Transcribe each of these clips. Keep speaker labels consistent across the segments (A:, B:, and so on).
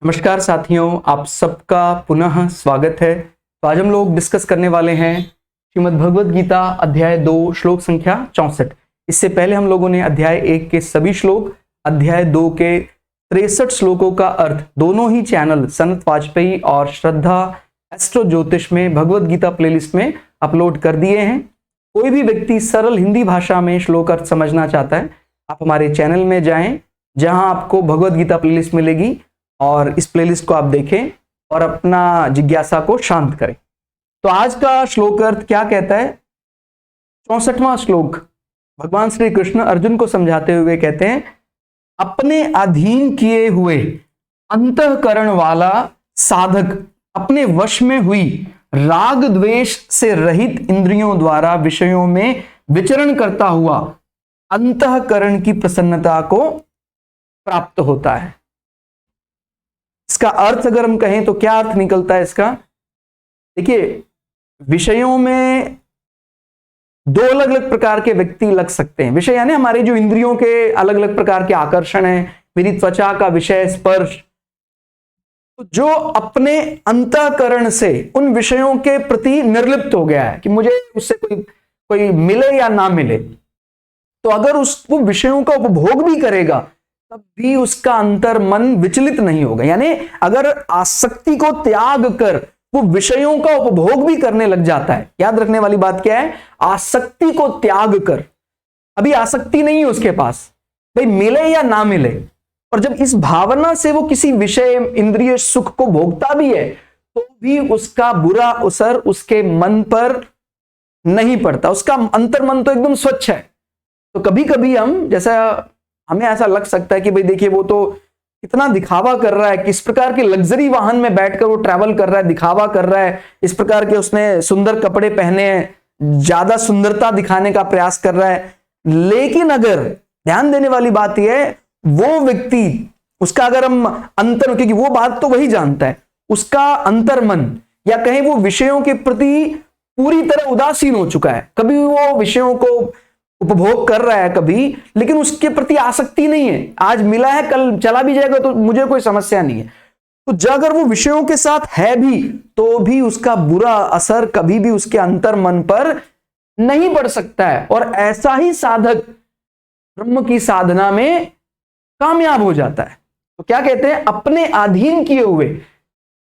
A: नमस्कार साथियों, आप सबका पुनः स्वागत है। तो आज हम लोग डिस्कस करने वाले हैं श्रीमद् भगवद गीता अध्याय 2 श्लोक संख्या 64। इससे पहले हम लोगों ने अध्याय 1 के सभी श्लोक, अध्याय 2 के 63 श्लोकों का अर्थ दोनों ही चैनल सनत वाजपेयी और श्रद्धा एस्ट्रो ज्योतिष में भगवद गीता प्लेलिस्ट में अपलोड कर दिए हैं। कोई भी व्यक्ति सरल हिंदी भाषा में श्लोक अर्थ समझना चाहता है, आप हमारे चैनल में जाएं, जहां आपको भगवद गीता प्लेलिस्ट मिलेगी और इस प्लेलिस्ट को आप देखें और अपना जिज्ञासा को शांत करें। तो आज का श्लोक अर्थ क्या कहता है? 64वां श्लोक भगवान श्री कृष्ण अर्जुन को समझाते हुए कहते हैं, अपने अधीन किए हुए अंतःकरण वाला साधक अपने वश में हुई राग द्वेष से रहित इंद्रियों द्वारा विषयों में विचरण करता हुआ अंतःकरण की प्रसन्नता को प्राप्त होता है। इसका अर्थ अगर हम कहें तो क्या अर्थ निकलता है इसका? देखिए, विषयों में दो अलग अलग प्रकार के व्यक्ति लग सकते हैं। विषय यानी हमारे जो इंद्रियों के अलग अलग प्रकार के आकर्षण हैं, मेरी त्वचा का विषय स्पर्श। तो जो अपने अंतःकरण से उन विषयों के प्रति निर्लिप्त हो गया है कि मुझे उससे कोई मिले या ना मिले, तो अगर वो विषयों का उपभोग भी करेगा तब भी उसका अंतर मन विचलित नहीं होगा। यानी अगर आसक्ति को त्याग कर वो विषयों का उपभोग भी करने लग जाता है, याद रखने वाली बात क्या है, आसक्ति को त्याग कर, अभी आसक्ति नहीं है उसके पास, भाई मिले या ना मिले, और जब इस भावना से वो किसी विषय इंद्रिय सुख को भोगता भी है तो भी उसका बुरा असर उसके मन पर नहीं पड़ता, उसका अंतर्मन तो एकदम स्वच्छ है। तो कभी कभी हमें ऐसा लग सकता है कि भाई देखिए वो तो कितना दिखावा कर रहा है, किस प्रकार के लग्जरी वाहन में बैठकर वो ट्रैवल कर रहा है, दिखावा कर रहा है, इस प्रकार के उसने सुंदर कपड़े पहने हैं, ज्यादा सुंदरता दिखाने का प्रयास कर रहा है। लेकिन अगर ध्यान देने वाली बात यह है, वो व्यक्ति उसका अगर हम अंतर, क्योंकि वो बात तो वही जानता है, उसका अंतर्मन या कहें वो विषयों के प्रति पूरी तरह उदासीन हो चुका है, कभी वो विषयों को उपभोग कर रहा है कभी, लेकिन उसके प्रति आसक्ति नहीं है, आज मिला है कल चला भी जाएगा तो मुझे कोई समस्या नहीं है। तो अगर वो विषयों के साथ है भी तो भी उसका बुरा असर कभी भी उसके अंतर मन पर नहीं पड़ सकता है, और ऐसा ही साधक ब्रह्म की साधना में कामयाब हो जाता है। तो क्या कहते हैं, अपने अधीन किए हुए,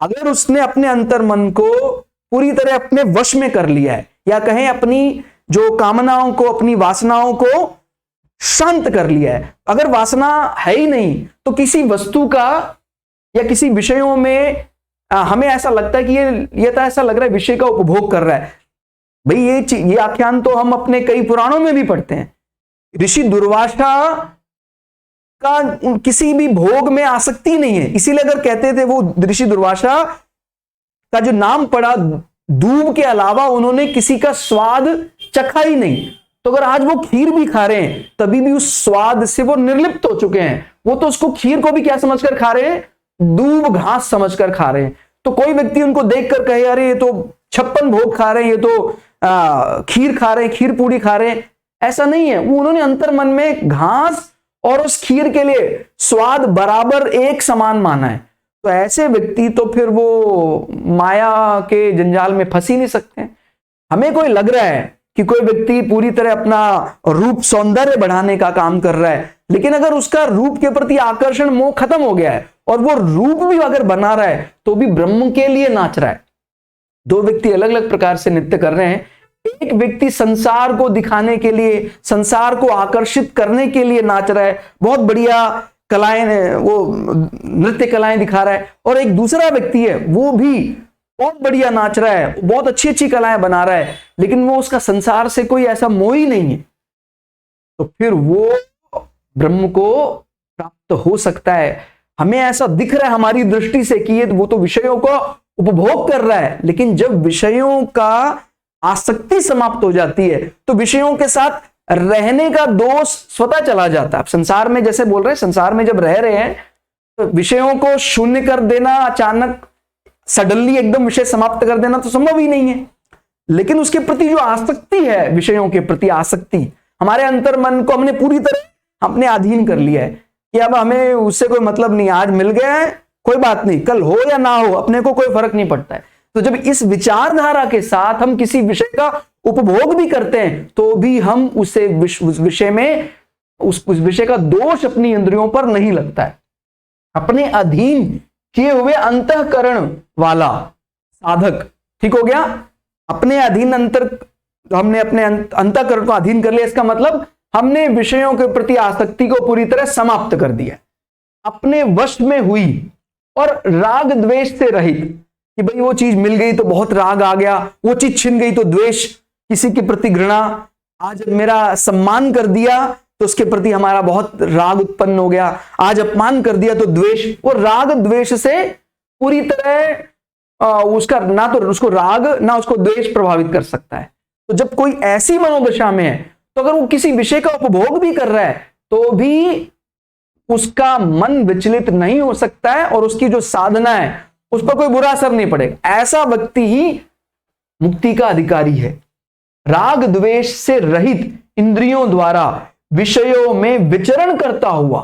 A: अगर उसने अपने अंतर मन को पूरी तरह अपने वश में कर लिया है, या कहें अपनी जो कामनाओं को, अपनी वासनाओं को शांत कर लिया है। अगर वासना है ही नहीं तो किसी वस्तु का या किसी विषयों में हमें ऐसा लगता है कि ये तो ऐसा लग रहा है विषय का उपभोग कर रहा है। भाई ये आख्यान तो हम अपने कई पुराणों में भी पढ़ते हैं। ऋषि दुर्वासा का किसी भी भोग में आसक्ति नहीं है, इसीलिए अगर कहते थे वो ऋषि दुर्वासा का जो नाम पड़ा, दूब के अलावा उन्होंने किसी का स्वाद चखा ही नहीं। तो अगर आज वो खीर भी खा रहे हैं तभी भी उस स्वाद से वो निर्लिप्त हो चुके हैं। वो तो उसको खीर को भी क्या समझकर खा रहे हैं, दूब घास समझकर खा रहे हैं। तो कोई व्यक्ति उनको देखकर कहे अरे ये तो 56 भोग खा रहे हैं, ये तो खीर खा रहे हैं, खीर पूड़ी खा रहे हैं, ऐसा नहीं है। वो उन्होंने अंतर मन में घास और उस खीर के लिए स्वाद बराबर एक समान माना है। तो ऐसे व्यक्ति तो फिर वो माया के जंजाल में फंस ही नहीं सकते। हमें कोई लग रहा है कि कोई व्यक्ति पूरी तरह अपना रूप सौंदर्य बढ़ाने का काम कर रहा है, लेकिन अगर उसका रूप के प्रति आकर्षण मोह खत्म हो गया है और वो रूप भी अगर बना रहा है तो भी ब्रह्म के लिए नाच रहा है। दो व्यक्ति अलग अलग प्रकार से नृत्य कर रहे हैं। एक व्यक्ति संसार को दिखाने के लिए, संसार को आकर्षित करने के लिए नाच रहा है, बहुत बढ़िया कलाएं, वो नृत्य कलाएं दिखा रहा है, और एक दूसरा व्यक्ति है वो भी बहुत बढ़िया नाच रहा है, बहुत अच्छी अच्छी कलाएं बना रहा है, लेकिन वो उसका संसार से कोई ऐसा मोह ही नहीं है। तो फिर वो ब्रह्म को प्राप्त हो सकता है। हमें ऐसा दिख रहा है हमारी दृष्टि से कि वो तो विषयों को उपभोग कर रहा है, लेकिन जब विषयों का आसक्ति समाप्त हो जाती है तो विषयों के साथ रहने का दोष स्वतः चला जाता है। आप संसार में जैसे बोल रहे हैं, संसार में जब रह रहे हैं तो विषयों को शून्य कर देना, अचानक सडनली एकदम विषय समाप्त कर देना तो संभव ही नहीं है। लेकिन उसके प्रति जो आसक्ति है, विषयों के प्रति आसक्ति, हमारे अंतर मन को हमने पूरी तरह अपने अधीन कर लिया है कि अब हमें उससे कोई मतलब नहीं, आज मिल गया है कोई बात नहीं, कल हो या ना हो अपने को कोई फर्क नहीं पड़ता है। तो जब इस विचारधारा के साथ हम किसी विषय का उपभोग भी करते हैं तो भी हम उस विषय में उस विषय का दोष अपनी इंद्रियों पर नहीं लगता है। अपने अधीन किए हुए अंतःकरण वाला साधक, ठीक हो गया, अपने अधीन हमने अपने अंतःकरण को अधीन कर लिया, इसका मतलब हमने विषयों के प्रति आसक्ति को पूरी तरह समाप्त कर दिया, अपने वश में हुई और राग द्वेष से रहित, कि भाई वो चीज मिल गई तो बहुत राग आ गया, वो चीज छिन गई तो द्वेष, किसी के प्रति घृणा, आज मेरा सम्मान कर दिया तो उसके प्रति हमारा बहुत राग उत्पन्न हो गया, आज अपमान कर दिया तो द्वेष। वो राग द्वेष से पूरी तरह उसका ना तो उसको राग ना उसको द्वेष प्रभावित कर सकता है। तो जब कोई ऐसी मनोदशा में है तो अगर वो किसी विषय का उपभोग भी कर रहा है तो भी उसका मन विचलित नहीं हो सकता है और उसकी जो साधना है उस पर कोई बुरा असर नहीं पड़ेगा। ऐसा व्यक्ति ही मुक्ति का अधिकारी है। राग द्वेष से रहित इंद्रियों द्वारा विषयों में विचरण करता हुआ।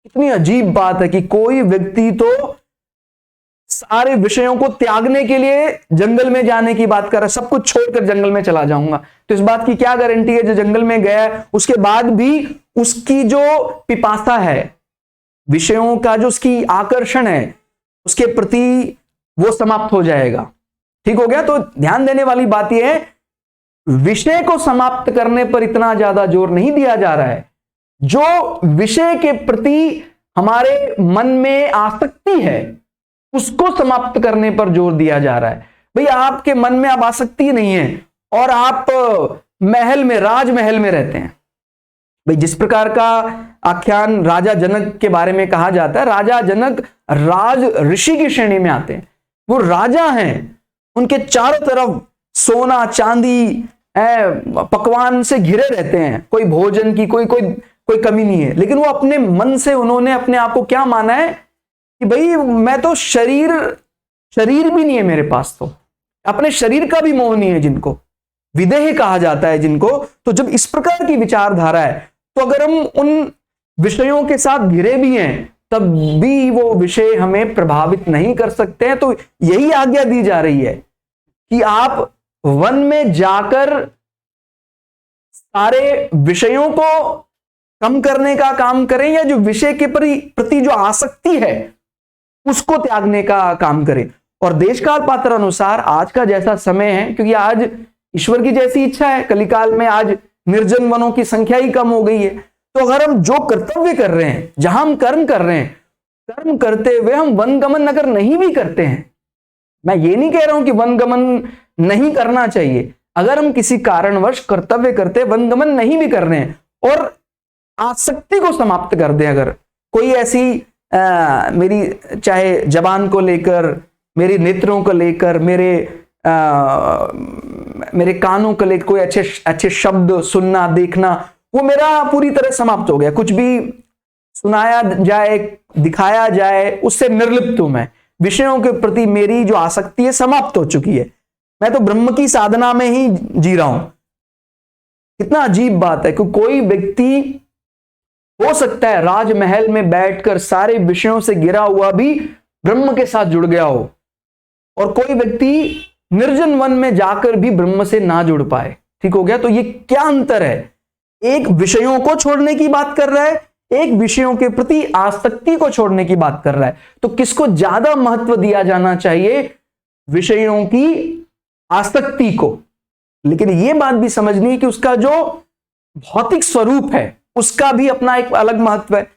A: कितनी अजीब बात है कि कोई व्यक्ति तो सारे विषयों को त्यागने के लिए जंगल में जाने की बात कर रहा है, सब कुछ छोड़कर जंगल में चला जाऊंगा। तो इस बात की क्या गारंटी है जो जंगल में गया उसके बाद भी उसकी जो पिपासा है, विषयों का जो उसकी आकर्षण है उसके प्रति वो समाप्त हो जाएगा। ठीक हो गया। तो ध्यान देने वाली बात यह है, विषय को समाप्त करने पर इतना ज्यादा जोर नहीं दिया जा रहा है, जो विषय के प्रति हमारे मन में आसक्ति है उसको समाप्त करने पर जोर दिया जा रहा है। भाई आपके मन में अब आसक्ति नहीं है और आप महल में, राजमहल में रहते हैं। भाई जिस प्रकार का आख्यान राजा जनक के बारे में कहा जाता है, राजा जनक राज ऋषि की श्रेणी में आते हैं। वो राजा हैं, उनके चारों तरफ सोना चांदी पकवान से घिरे रहते हैं, कोई भोजन की कोई कमी नहीं है। लेकिन वो अपने मन से उन्होंने अपने आप को क्या माना है कि भाई मैं तो शरीर भी नहीं है मेरे पास, तो अपने शरीर का भी मोह नहीं है, जिनको विदेह कहा जाता है जिनको। तो जब इस प्रकार की विचारधारा है तो अगर हम उन विषयों के साथ घिरे भी हैं तब भी वो विषय हमें प्रभावित नहीं कर सकते हैं। तो यही आज्ञा दी जा रही है कि आप वन में जाकर सारे विषयों को कम करने का काम करें या जो विषय के प्रति जो आसक्ति है उसको त्यागने का काम करें। और देश काल पात्र अनुसार आज का जैसा समय है, क्योंकि आज ईश्वर की जैसी इच्छा है, कलिकाल में आज निर्जन वनों की संख्या ही कम हो गई है। तो अगर हम जो कर्तव्य कर रहे हैं, जहां हम कर्म कर रहे हैं, कर्म करते हुए हम वनगमन अगर नहीं भी करते हैं, मैं ये नहीं कह रहा हूं कि वनगमन नहीं करना चाहिए, अगर हम किसी कारणवश कर्तव्य करते वनगमन नहीं भी कर रहे हैं और आसक्ति को समाप्त कर दें, अगर कोई ऐसी मेरी चाहे जबान को लेकर, मेरी नेत्रों को लेकर, मेरे कानों को लेकर कोई अच्छे शब्द सुनना देखना, वो मेरा पूरी तरह समाप्त हो गया, कुछ भी सुनाया जाए दिखाया जाए उससे निर्लिप्त हूं मैं, विषयों के प्रति मेरी जो आसक्ति है समाप्त हो चुकी है, मैं तो ब्रह्म की साधना में ही जी रहा हूं। कितना अजीब बात है कि कोई व्यक्ति हो सकता है राजमहल में बैठकर सारे विषयों से घिरा हुआ भी ब्रह्म के साथ जुड़ गया हो, और कोई व्यक्ति निर्जन वन में जाकर भी ब्रह्म से ना जुड़ पाए। ठीक हो गया। तो ये क्या अंतर है, एक विषयों को छोड़ने की बात कर रहा है, एक विषयों के प्रति आसक्ति को छोड़ने की बात कर रहा है। तो किसको ज्यादा महत्व दिया जाना चाहिए, विषयों की आसक्ति को। लेकिन यह बात भी समझनी है कि उसका जो भौतिक स्वरूप है उसका भी अपना एक अलग महत्व है।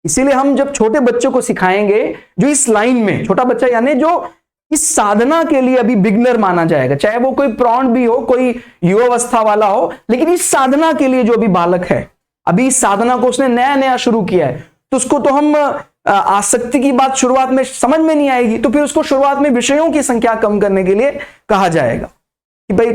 A: इसीलिए हम जब छोटे बच्चों को सिखाएंगे, जो इस लाइन में छोटा बच्चा यानी जो इस साधना के लिए अभी बिगनर माना जाएगा, चाहे वो कोई प्रौढ़ भी हो, कोई युवावस्था वाला हो, लेकिन इस साधना के लिए जो अभी बालक है, अभी इस साधना को उसने नया शुरू किया है, तो उसको तो हम आसक्ति की बात शुरुआत में समझ में नहीं आएगी, तो फिर उसको शुरुआत में विषयों की संख्या कम करने के लिए कहा जाएगा कि भाई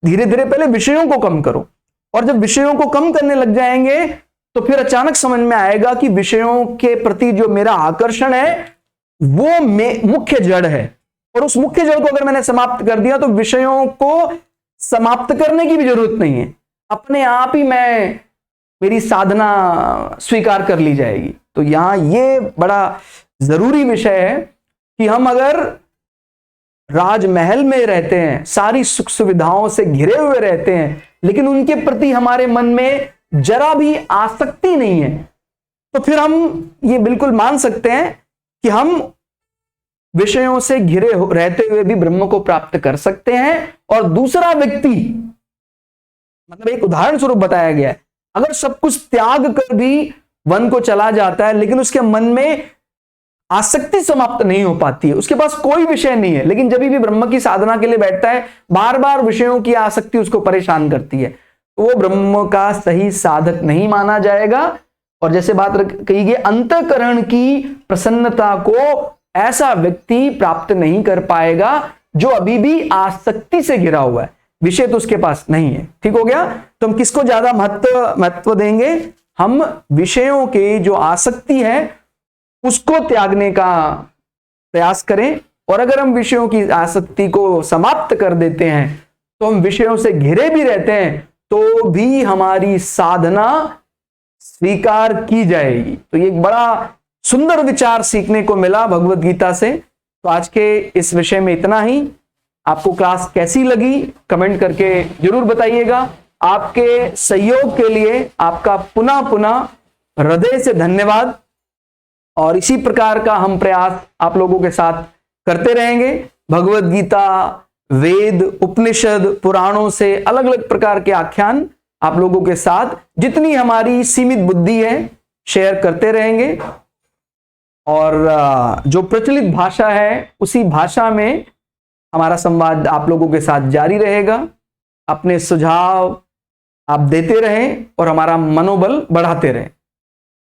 A: धीरे धीरे पहले विषयों को कम करो। और जब विषयों को कम करने लग जाएंगे तो फिर अचानक समझ में आएगा कि विषयों के प्रति जो मेरा आकर्षण है वो मुख्य जड़ है, और उस मुख्य जड़ को अगर मैंने समाप्त कर दिया तो विषयों को समाप्त करने की भी जरूरत नहीं है, अपने आप ही मेरी साधना स्वीकार कर ली जाएगी। तो यहां ये बड़ा जरूरी विषय है कि हम अगर राजमहल में रहते हैं, सारी सुख सुविधाओं से घिरे हुए रहते हैं, लेकिन उनके प्रति हमारे मन में जरा भी आसक्ति नहीं है, तो फिर हम ये बिल्कुल मान सकते हैं कि हम विषयों से घिरे रहते हुए भी ब्रह्म को प्राप्त कर सकते हैं। और दूसरा व्यक्ति, मतलब एक उदाहरण स्वरूप बताया गया है, अगर सब कुछ त्याग कर भी वन को चला जाता है, लेकिन उसके मन में आसक्ति समाप्त नहीं हो पाती है, उसके पास कोई विषय नहीं है, लेकिन जब भी ब्रह्म की साधना के लिए बैठता है, बार बार विषयों की आसक्ति उसको परेशान करती है, तो वो ब्रह्म का सही साधक नहीं माना जाएगा। और जैसे बात कही गई, अंतःकरण की प्रसन्नता को ऐसा व्यक्ति प्राप्त नहीं कर पाएगा जो अभी भी आसक्ति से घिरा हुआ है, विषय तो उसके पास नहीं है। ठीक हो गया? तो हम किसको ज्यादा महत्व देंगे? हम विषयों के जो आसक्ति है उसको त्यागने का प्रयास करें। और अगर हम विषयों की आसक्ति को समाप्त कर देते हैं, तो हम विषयों से घिरे भी रहते हैं, तो भी हमारी साधना स्वीकार की जाएगी। तो ये एक बड़ा सुंदर विचार सीखने को मिला भगवत गीता से। तो आज के इस विषय में इतना ही। आपको क्लास कैसी लगी कमेंट करके जरूर बताइएगा। आपके सहयोग के लिए आपका पुनः पुनः हृदय से धन्यवाद। और इसी प्रकार का हम प्रयास आप लोगों के साथ करते रहेंगे। भगवत गीता, वेद, उपनिषद, पुराणों से अलग अलग प्रकार के आख्यान आप लोगों के साथ जितनी हमारी सीमित बुद्धि है शेयर करते रहेंगे। और जो प्रचलित भाषा है उसी भाषा में हमारा संवाद आप लोगों के साथ जारी रहेगा। अपने सुझाव आप देते रहें और हमारा मनोबल बढ़ाते रहें।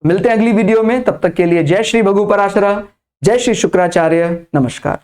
A: मिलते हैं अगली वीडियो में, तब तक के लिए जय श्री भगु पराशरा, जय श्री शुक्राचार्य, नमस्कार।